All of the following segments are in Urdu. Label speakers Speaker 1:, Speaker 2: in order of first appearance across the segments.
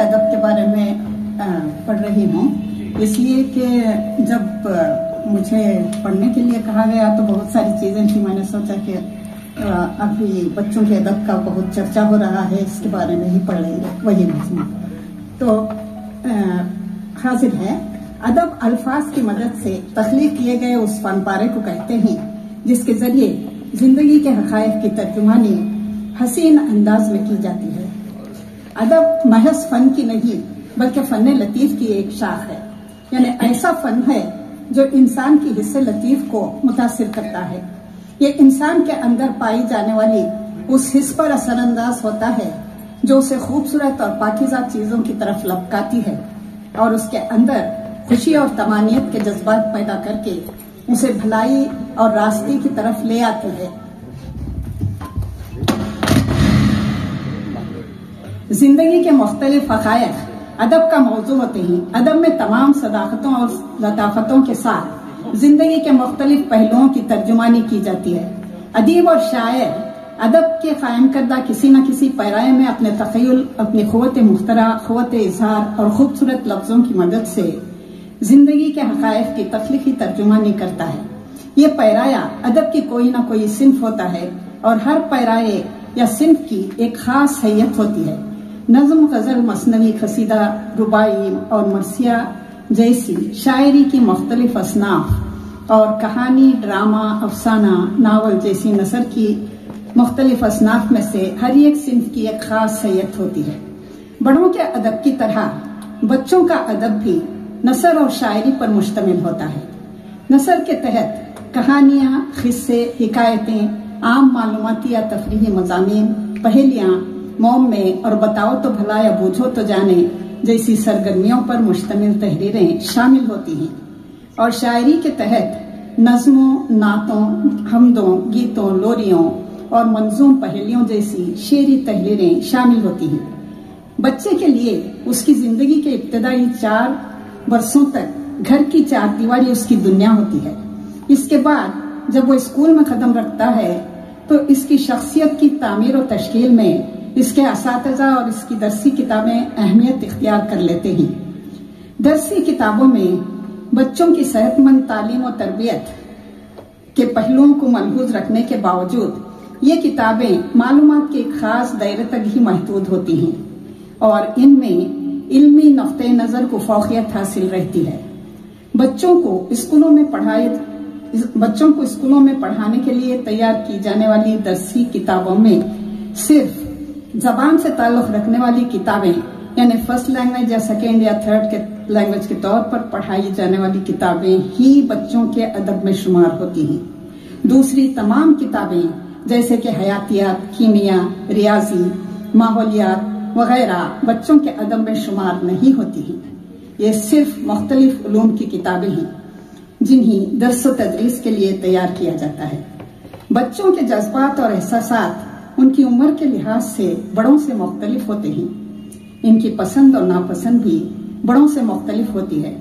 Speaker 1: ادب کے بارے میں پڑھ رہی ہوں، اس لیے کہ جب مجھے پڑھنے کے لیے کہا گیا تو بہت ساری چیزیں تھیں. میں نے سوچا کہ ابھی بچوں کے ادب کا بہت چرچا ہو رہا ہے، اس کے بارے میں ہی پڑھ لیں گے وہی مضمون. تو حاضر ہے. ادب الفاظ کی مدد سے تخلیق کیے گئے اس فن پارے کو کہتے ہیں جس کے ذریعے زندگی کے حقائق کی ترجمانی حسین انداز میں کی جاتی ہے. ادب محض فن کی نہیں بلکہ فن لطیف کی ایک شاخ ہے، یعنی ایسا فن ہے جو انسان کی حس لطیف کو متاثر کرتا ہے. یہ انسان کے اندر پائی جانے والی اس حس پر اثر انداز ہوتا ہے جو اسے خوبصورت اور پاکیزہ چیزوں کی طرف لپکاتی ہے اور اس کے اندر خوشی اور طمانینت کے جذبات پیدا کر کے اسے بھلائی اور راستے کی طرف لے آتی ہے. زندگی کے مختلف حقائق ادب کا موضوع ہوتے ہیں. ادب میں تمام صداقتوں اور لطافتوں کے ساتھ زندگی کے مختلف پہلوؤں کی ترجمانی کی جاتی ہے. ادیب اور شاعر ادب کے قائم کردہ کسی نہ کسی پیرائے میں اپنے تخیل، اپنی قوت مخترع، قوت اظہار اور خوبصورت لفظوں کی مدد سے زندگی کے حقائق کی تخلیقی ترجمانی کرتا ہے. یہ پیرایا ادب کی کوئی نہ کوئی صنف ہوتا ہے اور ہر پیرائے یا صنف کی ایک خاص حیت ہوتی ہے. نظم، غزل، مثنوی، قصیدہ، رباعی اور مرثیہ جیسی شاعری کی مختلف اصناف اور کہانی، ڈرامہ، افسانہ، ناول جیسی نثر کی مختلف اصناف میں سے ہر ایک صنف کی ایک خاص حیت ہوتی ہے. بڑوں کے ادب کی طرح بچوں کا ادب بھی نثر اور شاعری پر مشتمل ہوتا ہے. نثر کے تحت کہانیاں، قصے، حکایتیں، عام معلوماتی یا تفریحی مضامین، پہیلیاں، موم میں اور بتاؤ تو بھلا یا بوجھو تو جانے جیسی سرگرمیوں پر مشتمل تحریریں شامل ہوتی ہیں. اور شاعری کے تحت نظموں، نعتوں، حمدوں، گیتوں، لوریوں اور منظوم پہیلیوں جیسی شعری تحریریں شامل ہوتی ہیں. بچے کے لیے اس کی زندگی کے ابتدائی 4 برسوں تک گھر کی 4 دیواری اس کی دنیا ہوتی ہے. اس کے بعد جب وہ اسکول میں قدم رکھتا ہے تو اس کی شخصیت کی تعمیر و تشکیل میں اس کے اساتذہ اور اس کی درسی کتابیں اہمیت اختیار کر لیتے ہیں. درسی کتابوں میں بچوں کی صحت مند تعلیم و تربیت کے پہلوؤں کو ملحوظ رکھنے کے باوجود یہ کتابیں معلومات کے ایک خاص دائرے تک ہی محدود ہوتی ہیں اور ان میں علمی نقطۂ نظر کو فوقیت حاصل رہتی ہے. بچوں کو اسکولوں میں پڑھانے کے لیے تیار کی جانے والی درسی کتابوں میں صرف زبان سے تعلق رکھنے والی کتابیں، یعنی فرسٹ لینگویج یا سیکنڈ یا تھرڈ کے لینگویج کے طور پر پڑھائی جانے والی کتابیں ہی بچوں کے ادب میں شمار ہوتی ہیں. دوسری تمام کتابیں جیسے کہ حیاتیات، کیمیا، ریاضی، ماحولیات وغیرہ بچوں کے ادب میں شمار نہیں ہوتی ہیں. یہ صرف مختلف علوم کی کتابیں ہیں جنہیں درس و تدریس کے لیے تیار کیا جاتا ہے. بچوں کے جذبات اور احساسات ان کی عمر کے لحاظ سے بڑوں سے مختلف ہوتے ہیں. ان کی پسند اور ناپسند بھی بڑوں سے مختلف ہوتی ہے.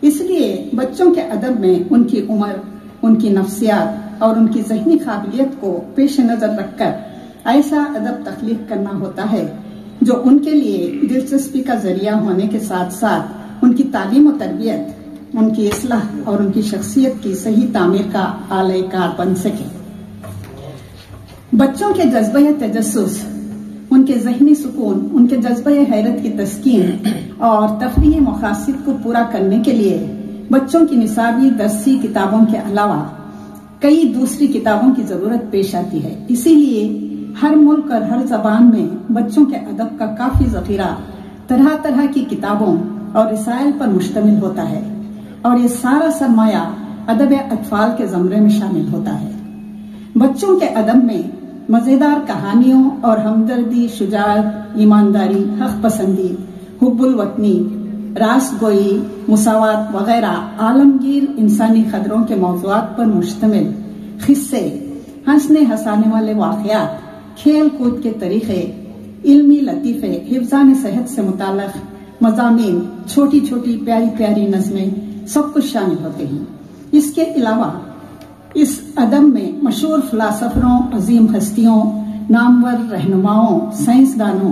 Speaker 1: اس لیے بچوں کے ادب میں ان کی عمر، ان کی نفسیات اور ان کی ذہنی قابلیت کو پیش نظر رکھ کر ایسا ادب تخلیق کرنا ہوتا ہے جو ان کے لیے دلچسپی کا ذریعہ ہونے کے ساتھ ساتھ ان کی تعلیم و تربیت، ان کی اصلاح اور ان کی شخصیت کی صحیح تعمیر کا آلہ کار بن سکے. بچوں کے جذبہ تجسس، ان کے ذہنی سکون، ان کے جذبہ حیرت کی تسکین اور تفریحی مقاصد کو پورا کرنے کے لیے بچوں کی نصابی درسی کتابوں کے علاوہ کئی دوسری کتابوں کی ضرورت پیش آتی ہے. اسی لیے ہر ملک اور ہر زبان میں بچوں کے ادب کا کافی ذخیرہ طرح طرح کی کتابوں اور رسائل پر مشتمل ہوتا ہے اور یہ سارا سرمایہ ادب اطفال کے زمرے میں شامل ہوتا ہے. بچوں کے ادب میں مزیدار کہانیوں اور ہمدردی، شجاعت، ایمانداری، حق پسندی، حب الوطنی، راست گوئی، مساوات وغیرہ عالمگیر انسانی قدروں کے موضوعات پر مشتمل قصے، ہنسنے ہنسانے والے واقعات، کھیل کود کے طریقے، علمی لطیفے، حفظان صحت سے متعلق مضامین، چھوٹی چھوٹی پیاری پیاری نظمیں سب کچھ شامل ہوتے ہیں. اس کے علاوہ اس ادب میں مشہور فلاسفروں، عظیم ہستیوں، نامور رہنماؤں، سائنسدانوں،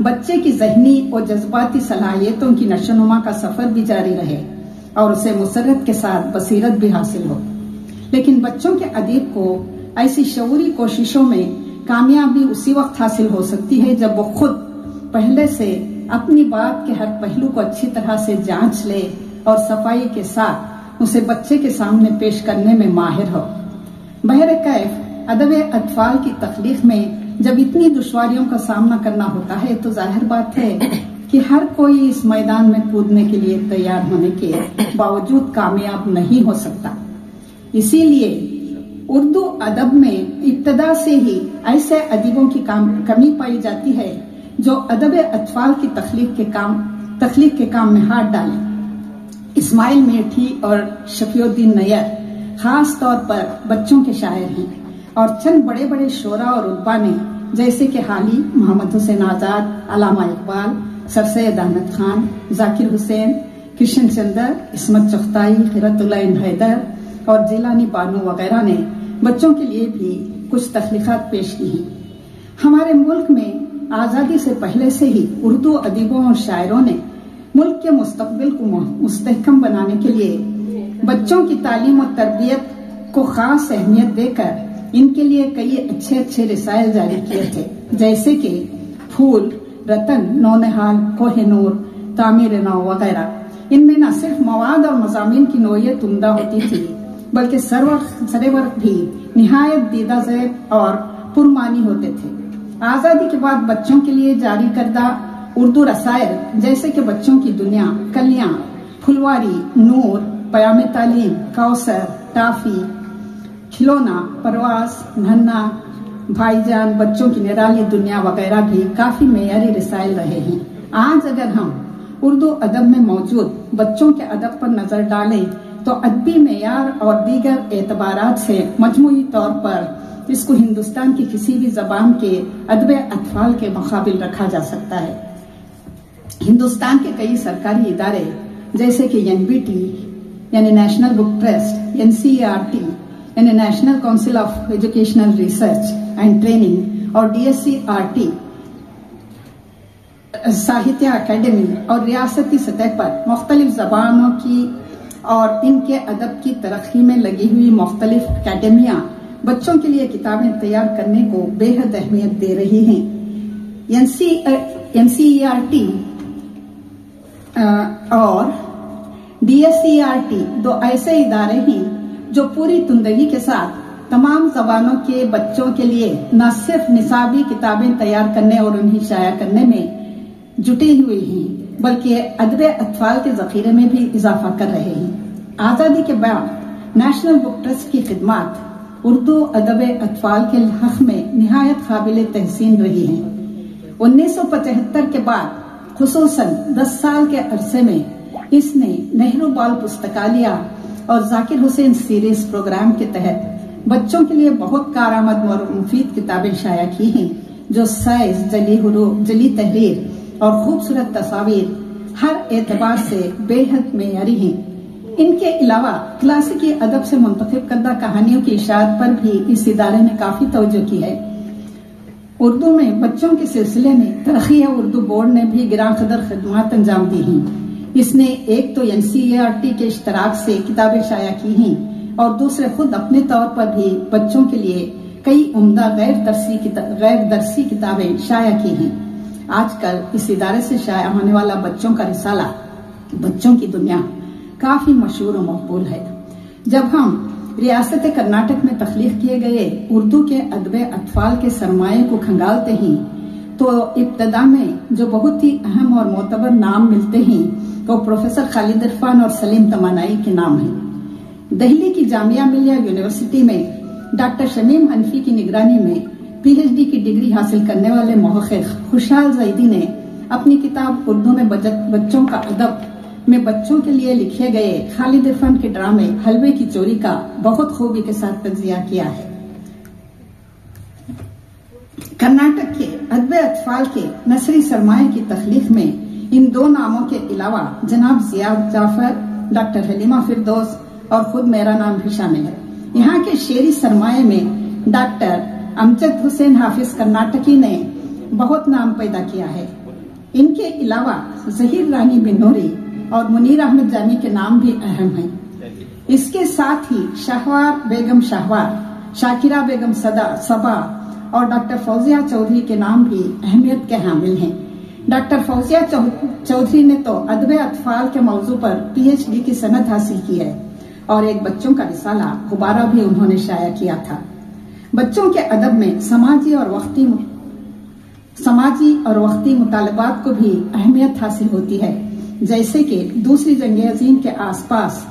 Speaker 1: بچے کی ذہنی اور جذباتی صلاحیتوں کی نشوونما کا سفر بھی جاری رہے اور اسے مسرت کے ساتھ بصیرت بھی حاصل ہو۔ لیکن بچوں کے ادیب کو ایسی شعوری کوششوں میں کامیابی اسی وقت حاصل ہو سکتی ہے جب وہ خود پہلے سے اپنی بات کے ہر پہلو کو اچھی طرح سے جانچ لے اور صفائی کے ساتھ اسے بچے کے سامنے پیش کرنے میں ماہر ہو۔ بہرکیف ادب اطفال کی تخلیق میں جب اتنی دشواریوں کا سامنا کرنا ہوتا ہے تو ظاہر بات ہے کہ ہر کوئی اس میدان میں کودنے کے لیے تیار ہونے کے باوجود کامیاب نہیں ہو سکتا۔ اسی لیے اردو ادب میں ابتدا سے ہی ایسے ادیبوں کی کمی پائی جاتی ہے جو ادب اطفال کی تخلیق کے کام میں ہاتھ ڈالیں۔ اسماعیل میٹھی اور شفیع الدین نیّر خاص طور پر بچوں کے شاعر ہیں، اور چند بڑے بڑے شعراء اور ادبا نے جیسے کہ حالی محمد حسین آزاد، علامہ اقبال، سر سید احمد خان، ذاکر حسین، کرشن چندر، عصمت چغتائی، خیرت اللہ حیدر اور جیلانی بانو وغیرہ نے بچوں کے لیے بھی کچھ تخلیقات پیش کی ہیں۔ ہمارے ملک میں آزادی سے پہلے سے ہی اردو ادیبوں اور شاعروں نے ملک کے مستقبل کو مستحکم بنانے کے لیے بچوں کی تعلیم و تربیت کو خاص اہمیت دے کر ان کے لیے کئی اچھے رسائل جاری کیے تھے، جیسے کہ پھول، رتن، نونہال، کوہ نور، تعمیر نو وغیرہ۔ ان میں نہ صرف مواد اور مضامین کی نوعیت عمدہ ہوتی تھی بلکہ سرورق بھی نہایت دیدہ ذیل اور پرمعنی ہوتے تھے۔ آزادی کے بعد بچوں کے لیے جاری کردہ اردو رسائل جیسے کہ بچوں کی دنیا، کلیاں، پھلواری، نور، پیام تعلیم، کوثر، ٹافی، کھلونا، پرواز، ننھا، بھائی جان، بچوں کی نرالی دنیا وغیرہ بھی کافی معیاری رسائل رہے ہیں۔ آج اگر ہم اردو ادب میں موجود بچوں کے ادب پر نظر ڈالیں تو ادبی معیار اور دیگر اعتبارات سے مجموعی طور پر اس کو ہندوستان کی کسی بھی زبان کے ادب اطفال کے مقابل رکھا جا سکتا ہے۔ ہندوستان کے کئی سرکاری ادارے جیسے کہ NBT یعنی نیشنل بک ٹرسٹ، NCERT یعنی national council of educational research and training اور DSCRT ساہتیہ اکیڈمی اور ریاستی سطح پر مختلف زبانوں کی اور ان کے ادب کی ترقی میں لگی ہوئی مختلف اکیڈمیاں بچوں کے لیے کتابیں تیار کرنے کو بے حد اہمیت دے رہی ہیں۔ NCERT اور DSCRT دو ایسے ادارے ہیں جو پوری تندگی کے ساتھ تمام زبانوں کے بچوں کے لیے نہ صرف نصابی کتابیں تیار کرنے اور انہیں شائع کرنے میں جٹے ہوئے ہیں بلکہ ادب اطفال کے ذخیرے میں بھی اضافہ کر رہے ہیں۔ آزادی کے بعد نیشنل بک ٹرسٹ کی خدمات اردو ادب اطفال کے حق میں نہایت قابل تحسین رہی ہیں۔ 1975 کے بعد خصوصاً 10 سال کے عرصے میں اس نے نہرو بال پستکالیہ اور ذاکر حسین سیریز پروگرام کے تحت بچوں کے لیے بہت کارآمد اور مفید کتابیں شائع کی ہیں جو سائز، جلی حروف، جلی تحریر اور خوبصورت تصاویر ہر اعتبار سے بے حد معیاری ہیں۔ ان کے علاوہ کلاسیکی ادب سے منتخب کردہ کہانیوں کی اشاعت پر بھی اس ادارے نے کافی توجہ کی ہے۔ اردو میں بچوں کے سلسلے میں ترقی اردو بورڈ نے بھی گراں قدر خدمات انجام دی ہیں۔ اس نے ایک تو NCERT کے اشتراک سے کتابیں شائع کی ہیں اور دوسرے خود اپنے طور پر بھی بچوں کے لیے کئی عمدہ غیر درسی کتابیں شائع کی ہیں۔ آج کل اس ادارے سے شائع ہونے والا بچوں کا رسالہ بچوں کی دنیا کافی مشہور و مقبول ہے۔ جب ہم ریاست کرناٹک میں تخلیق کیے گئے اردو کے ادب اطفال کے سرمایہ کو کھنگالتے ہیں تو ابتدا میں جو بہت ہی اہم اور معتبر نام ملتے ہیں وہ پروفیسر خالد عرفان اور سلیم تمانائی کے نام ہیں۔ دہلی کی جامعہ ملیہ یونیورسٹی میں ڈاکٹر شمیم حنفی کی نگرانی میں PhD کی ڈگری حاصل کرنے والے محقق خوشحال زیدی نے اپنی کتاب اردو میں بچوں کا ادب میں بچوں کے لیے لکھے گئے خالد عرفان کے ڈرامے حلوے کی چوری کا بہت خوبی کے ساتھ تجزیہ کیا ہے۔ کرناٹک کے ادب اطفال کے نثری سرمایہ کی تخلیق میں ان دو ناموں کے علاوہ جناب زیاد جعفر، ڈاکٹر حلیمہ فردوس اور خود میرا نام بھی شامل ہے۔ یہاں کے شعری سرمایہ میں ڈاکٹر امجد حسین حافظ کرناٹکی نے بہت نام پیدا کیا ہے۔ ان کے علاوہ ظہیر رانی بنوری اور منیر احمد جامی کے نام بھی اہم ہیں۔ اس کے ساتھ ہی شہوار بیگم شہوار، شاکرہ بیگم صبا اور ڈاکٹر فوزیہ چودھری کے نام بھی اہمیت کے حامل ہیں۔ ڈاکٹر فوزیہ چودھری نے تو ادب اطفال کے موضوع پر PhD کی سند حاصل کی ہے اور ایک بچوں کا رسالہ غبارہ بھی انہوں نے شائع کیا تھا۔ بچوں کے ادب میں سماجی اور وقتی مطالبات کو بھی اہمیت حاصل ہوتی ہے، جیسے کہ دوسری جنگ عظیم کے آس پاس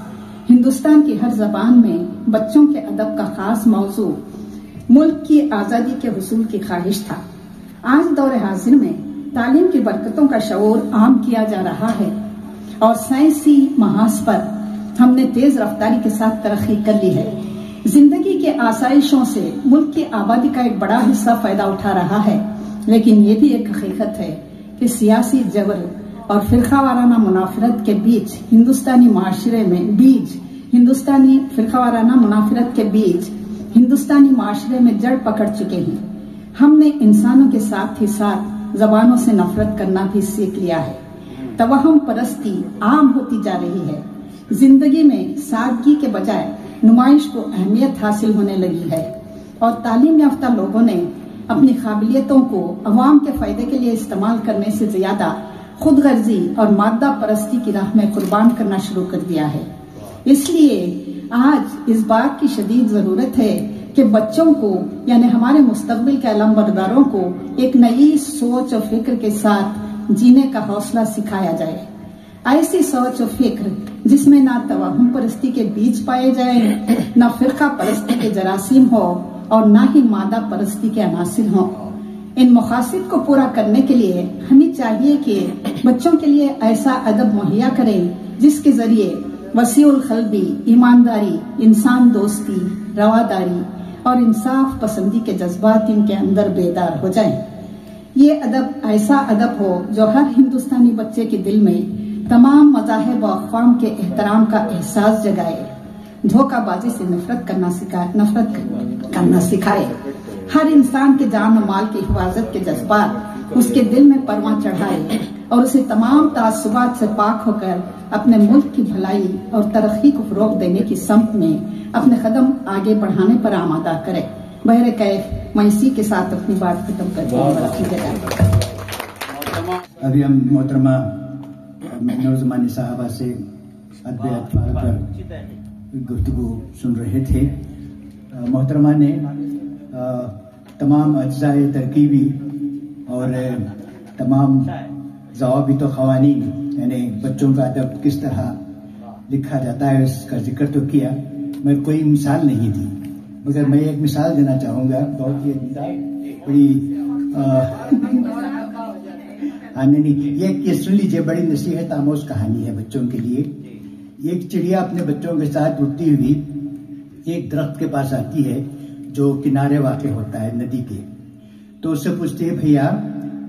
Speaker 1: ہندوستان کی ہر زبان میں بچوں کے ادب کا خاص موضوع ملک کی آزادی کے حصول کی خواہش تھا۔ آج دور حاضر میں تعلیم کی برکتوں کا شعور عام کیا جا رہا ہے اور سائنسی محاذ پر ہم نے تیز رفتاری کے ساتھ ترقی کر لی ہے۔ زندگی کے آسائشوں سے ملک کی آبادی کا ایک بڑا حصہ فائدہ اٹھا رہا ہے، لیکن یہ بھی ایک حقیقت ہے کہ سیاسی جبر اور فرقہ وارانہ منافرت کے بیچ ہندوستانی معاشرے میں جڑ پکڑ چکے ہیں۔ ہم نے انسانوں کے ساتھ ہی ساتھ زبانوں سے نفرت کرنا بھی سیکھ لیا ہے۔ توہم پرستی عام ہوتی جا رہی ہے۔ زندگی میں سادگی کے بجائے نمائش کو اہمیت حاصل ہونے لگی ہے اور تعلیم یافتہ لوگوں نے اپنی قابلیتوں کو عوام کے فائدے کے لیے استعمال کرنے سے زیادہ خود غرضی اور مادہ پرستی کی راہ میں قربان کرنا شروع کر دیا ہے۔ اس لیے آج اس بات کی شدید ضرورت ہے کہ بچوں کو یعنی ہمارے مستقبل کے علم برداروں کو ایک نئی سوچ و فکر کے ساتھ جینے کا حوصلہ سکھایا جائے۔ ایسی سوچ و فکر جس میں نہ توہم پرستی کے بیج پائے جائیں، نہ فرقہ پرستی کے جراثیم ہو اور نہ ہی مادہ پرستی کے عناصر ہوں۔ ان مقاصد کو پورا کرنے کے لیے ہمیں چاہیے کہ بچوں کے لیے ایسا ادب مہیا کریں جس کے ذریعے وسیع القلبی، ایمانداری، انسان دوستی، رواداری اور انصاف پسندی کے جذبات ان کے اندر بیدار ہو جائیں۔ یہ ادب ایسا ادب ہو جو ہر ہندوستانی بچے کے دل میں تمام مذاہب و اقوام کے احترام کا احساس جگائے، دھوکہ بازی سے نفرت کرنا سکھائے، ہر انسان کے جان و مال کی حفاظت کے جذبات اس کے دل میں پرواں چڑھائے اور اسے تمام تعصبات سے پاک ہو کر اپنے ملک کی بھلائی اور ترقی کو فروغ دینے کی سمت میں اپنے قدم آگے بڑھانے پر آمادہ کرے۔ بہر کیف میں اسی کے ساتھ اپنی بات ختم کرتی ہوں۔
Speaker 2: ابھی ہم محترمہ نوزمانی صاحبہ سے ادب اطفال پر گفتگو سن رہے تھے۔ محترمہ نے تمام اجزاء ترکیبی اور تمام ضوابط و قوانین یعنی بچوں کا ادب کس طرح لکھا جاتا ہے اس کا ذکر تو کیا، میں کوئی مثال نہیں دی، مگر میں ایک مثال دینا چاہوں گا، بہت ہی بڑی یہ سن لیجیے، بڑی نصیحت آموز کہانی ہے بچوں کے لیے۔ ایک چڑیا اپنے بچوں کے ساتھ اڑتی ہوئی ایک درخت کے پاس آتی ہے جو کنارے واقع ہوتا ہے ندی کے، تو اس سے پوچھتی ہے بھیا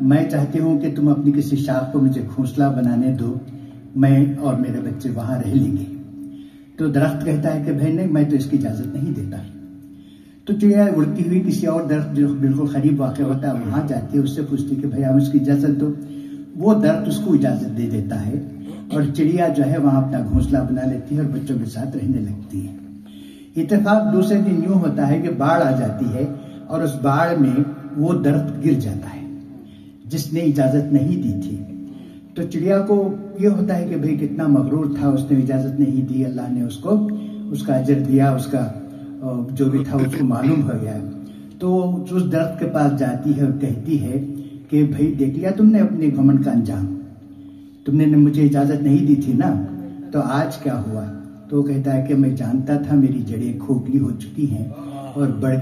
Speaker 2: میں چاہتی ہوں کہ تم اپنی کسی شاخ کو مجھے گھونسلہ بنانے دو، میں اور میرے بچے وہاں رہ لیں گے۔ تو درخت کہتا ہے کہ بھائی نہیں، میں تو اس کی اجازت نہیں دیتا۔ تو چڑیا اڑتی ہوئی کسی اور درخت جو بالکل قریب واقع ہوتا ہے وہاں جاتی ہے، اس سے پوچھتی کہ بھائی ہم اس کی اجازت دو۔ وہ درخت اس کو اجازت دے دیتا ہے اور چڑیا جو ہے وہاں اپنا گھونسلہ بنا لیتی ہے اور بچوں کے ساتھ رہنے لگتی ہے۔ اتفاق دوسرے دن یوں ہوتا ہے کہ باڑھ آ جاتی ہے اور اس باڑھ میں وہ درخت گر جاتا ہے جس نے اجازت نہیں دی تھی۔ تو چڑیا کو یہ ہوتا ہے کہ بھئی کتنا مغرور تھا، اس نے اجازت نہیں دی، اللہ نے اس کو اس کا اجر دیا، اس کا جو بھی تھا اس کو معلوم ہو گیا۔ تو اس درخت کے پاس جاتی ہے اور کہتی ہے کہ بھئی دیکھ لیا تم نے اپنے گھمنڈ کا انجام، تم نے مجھے اجازت نہیں دی تھی نا، تو آج کیا ہوا؟ تو وہ کہتا ہے کہ میں جانتا تھا میری جڑیں کھوکھلی ہو چکی ہیں اور باڑھ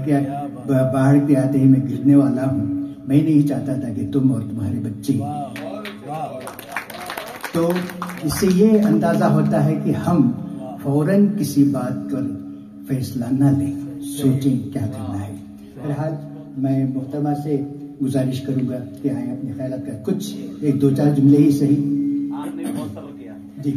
Speaker 2: کے آتے ہی میں گرنے والا ہوں، میں نہیں چاہتا تھا کہ تم اور تمہارے بچے۔ تو اس سے یہ اندازہ ہوتا ہے کہ ہم فوراً کسی بات پر فیصلہ نہ لیں، سوچیں کیا کرنا ہے۔ بہرحال میں محترمہ سے گزارش کروں گا کہ آئیں اپنے خیالات کا کچھ ایک دو چار جملے ہی صحیح۔ جی